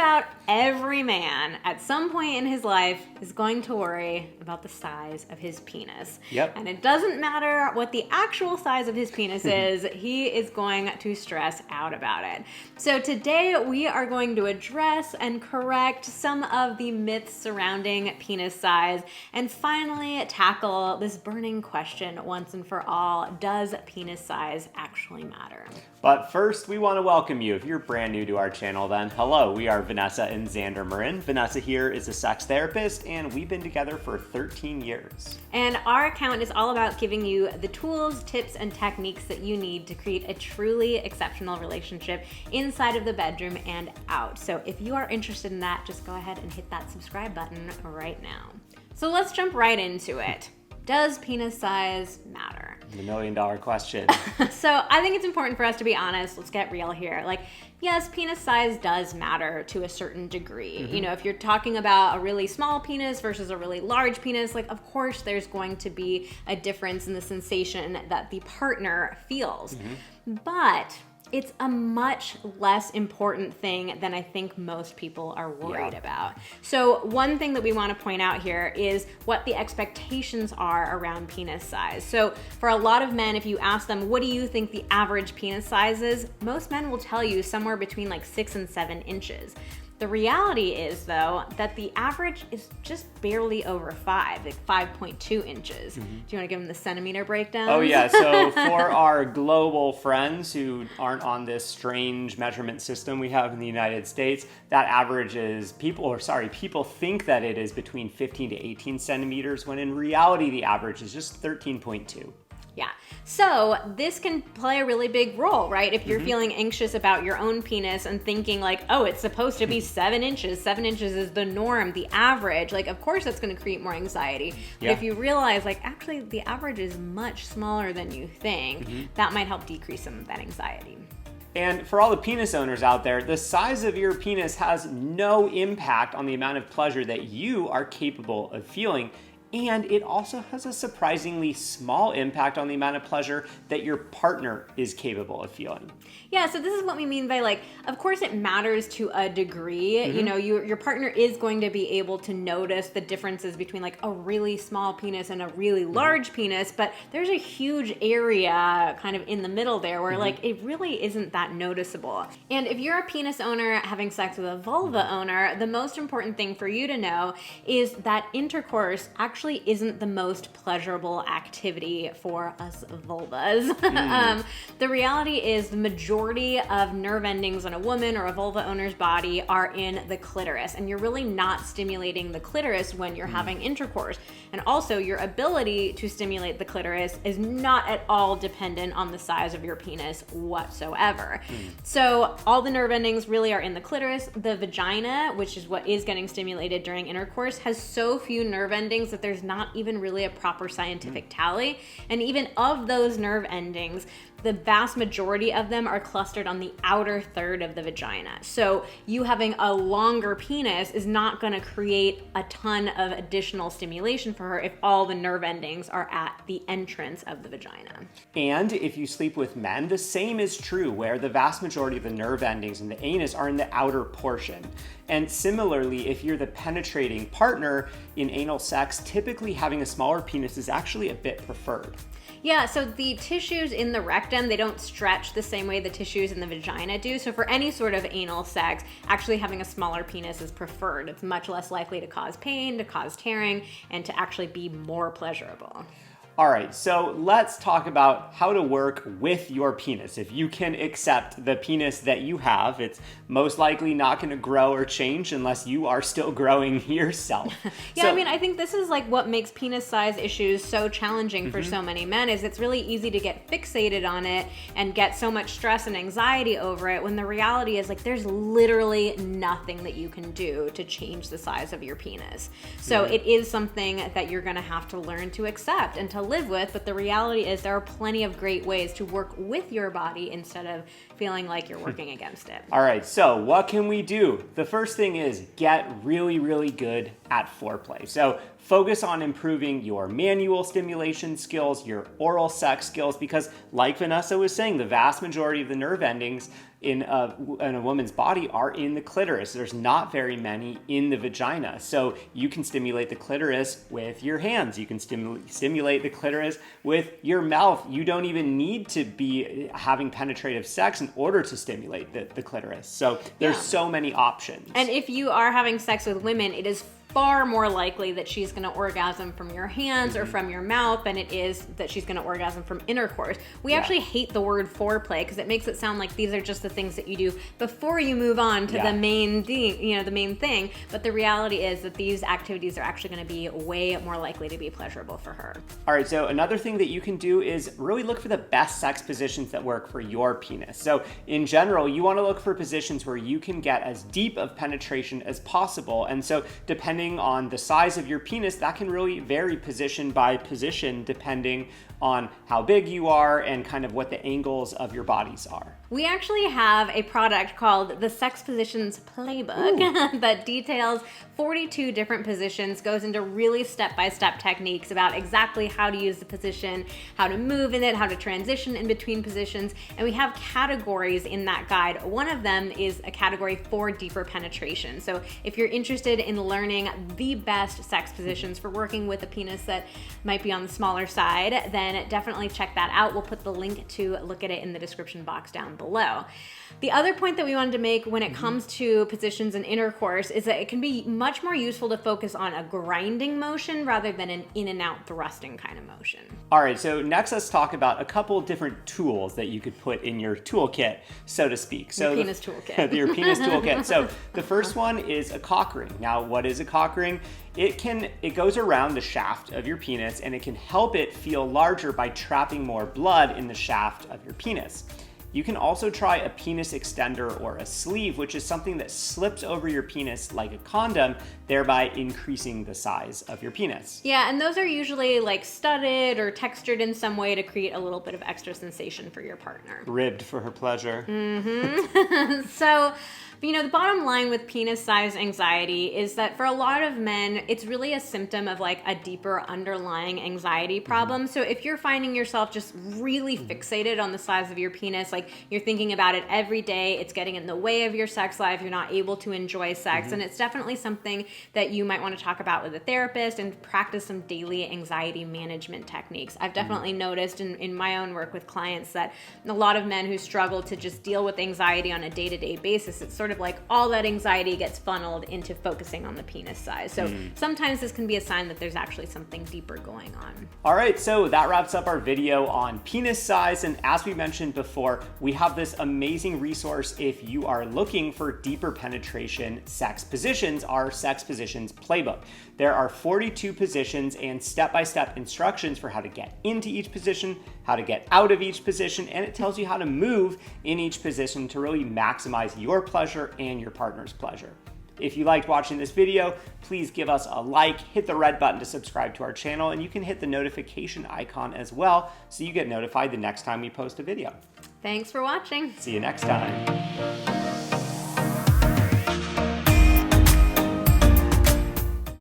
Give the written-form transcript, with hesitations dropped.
about every man at some point in his life is going to worry about the size of his penis. Yep. And it doesn't matter what the actual size of his penis is, he is going to stress out about it. So today we are going to address and correct some of the myths surrounding penis size and finally tackle this burning question once and for all: does penis size actually matter? But first, we want to welcome you. If you're brand new to our channel, then hello, we are Vanessa and Xander Marin. Vanessa here is a sex therapist, and we've been together for 13 years. And our account is all about giving you the tools, tips, and techniques that you need to create a truly exceptional relationship inside of the bedroom and out. So if you are interested in that, just go ahead and hit that subscribe button right now. So let's jump right into it. Does penis size matter? The million-dollar question. So I think it's important for us to be honest. Let's get real here. Like, yes, penis size does matter to a certain degree. You know, if you're talking about a really small penis versus a really large penis, like, of course there's going to be a difference in the sensation that the partner feels. But it's a much less important thing than I think most people are worried about. So one thing that we want to point out here is what the expectations are around penis size. So for a lot of men, if you ask them, what do you think the average penis size is? Most men will tell you somewhere between like 6 and 7 inches. The reality is, though, that the average is just barely over 5, like 5.2 inches. Do you want to give them the centimeter breakdown? Oh yeah, so for our global friends who aren't on this strange measurement system we have in the United States, that average is, people think that it is between 15 to 18 centimeters, when in reality the average is just 13.2. Yeah. So this can play a really big role, right? If you're feeling anxious about your own penis and thinking like, oh, it's supposed to be 7 inches. 7 inches is the norm, the average. Like, of course that's going to create more anxiety. But if you realize like, actually the average is much smaller than you think, that might help decrease some of that anxiety. And for all the penis owners out there, the size of your penis has no impact on the amount of pleasure that you are capable of feeling. And it also has a surprisingly small impact on the amount of pleasure that your partner is capable of feeling. Yeah, so this is what we mean by, like, of course it matters to a degree. You know, your partner is going to be able to notice the differences between like a really small penis and a really large penis, but there's a huge area kind of in the middle there where like it really isn't that noticeable. And if you're a penis owner having sex with a vulva owner, the most important thing for you to know is that intercourse actually isn't the most pleasurable activity for us vulvas. The reality is the majority of nerve endings on a woman or a vulva owner's body are in the clitoris, and you're really not stimulating the clitoris when you're having intercourse. And also your ability to stimulate the clitoris is not at all dependent on the size of your penis whatsoever. So all the nerve endings really are in the clitoris. The vagina, which is what is getting stimulated during intercourse, has so few nerve endings that there's not even really a proper scientific tally. And even of those nerve endings, the vast majority of them are clustered on the outer third of the vagina. So you having a longer penis is not going to create a ton of additional stimulation for her if all the nerve endings are at the entrance of the vagina. And if you sleep with men, the same is true, where the vast majority of the nerve endings in the anus are in the outer portion. And similarly, if you're the penetrating partner in anal sex, typically having a smaller penis is actually a bit preferred. Yeah, so the tissues in the rectum, they don't stretch the same way the tissues in the vagina do. So for any sort of anal sex, actually having a smaller penis is preferred. It's much less likely to cause pain, to cause tearing, and to actually be more pleasurable. All right, so let's talk about how to work with your penis. If you can accept the penis that you have, it's most likely not going to grow or change unless you are still growing yourself. I mean, I think this is like what makes penis size issues so challenging for so many men, is it's really easy to get fixated on it and get so much stress and anxiety over it, when the reality is like there's literally nothing that you can do to change the size of your penis. So it is something that you're going to have to learn to accept and to live with, but the reality is there are plenty of great ways to work with your body instead of feeling like you're working against it. All right, so what can we do? The first thing is get really, really good at foreplay. So focus on improving your manual stimulation skills, your oral sex skills, because like Vanessa was saying, the vast majority of the nerve endings in a woman's body are in the clitoris. There's not very many in the vagina. So you can stimulate the clitoris with your hands. You can stimulate the clitoris with your mouth. You don't even need to be having penetrative sex in order to stimulate the clitoris. So there's so many options. And if you are having sex with women, it is far more likely that she's going to orgasm from your hands or from your mouth than it is that she's going to orgasm from intercourse. We actually hate the word foreplay because it makes it sound like these are just the things that you do before you move on to the main thing, the main thing. But the reality is that these activities are actually going to be way more likely to be pleasurable for her. All right, so another thing that you can do is really look for the best sex positions that work for your penis. So in general, you want to look for positions where you can get as deep of penetration as possible. And so depending on the size of your penis, that can really vary position by position depending on how big you are and kind of what the angles of your bodies are. We actually have a product called the Sex Positions Playbook that details 42 different positions, goes into really step-by-step techniques about exactly how to use the position, how to move in it, how to transition in between positions, and we have categories in that guide. One of them is a category for deeper penetration. So if you're interested in learning the best sex positions for working with a penis that might be on the smaller side, then definitely check that out. We'll put the link to look at it in the description box down below. The other point that we wanted to make when it comes to positions in intercourse is that it can be much more useful to focus on a grinding motion rather than an in and out thrusting kind of motion. All right, so next let's talk about a couple different tools that you could put in your toolkit, so to speak. So your penis toolkit. Your penis toolkit. So the first one is a cock ring. Now, what is a cock ring? It goes around the shaft of your penis and it can help it feel larger by trapping more blood in the shaft of your penis. You can also try a penis extender or a sleeve, which is something that slips over your penis like a condom, thereby increasing the size of your penis. Yeah, and those are usually like studded or textured in some way to create a little bit of extra sensation for your partner. Ribbed for her pleasure. So, the bottom line with penis size anxiety is that for a lot of men, it's really a symptom of like a deeper underlying anxiety problem. So if you're finding yourself just really fixated on the size of your penis, like you're thinking about it every day, it's getting in the way of your sex life, you're not able to enjoy sex, and it's definitely something that you might want to talk about with a therapist and practice some daily anxiety management techniques. I've definitely noticed in my own work with clients that a lot of men who struggle to just deal with anxiety on a day-to-day basis, it's sort of like all that anxiety gets funneled into focusing on the penis size. So sometimes this can be a sign that there's actually something deeper going on. All right, so that wraps up our video on penis size. And as we mentioned before, we have this amazing resource if you are looking for deeper penetration sex positions, our Sex Positions Playbook. There are 42 positions and step-by-step instructions for how to get into each position, how to get out of each position, and it tells you how to move in each position to really maximize your pleasure and your partner's pleasure. If you liked watching this video, please give us a like, hit the red button to subscribe to our channel, and you can hit the notification icon as well so you get notified the next time we post a video. Thanks for watching. See you next time.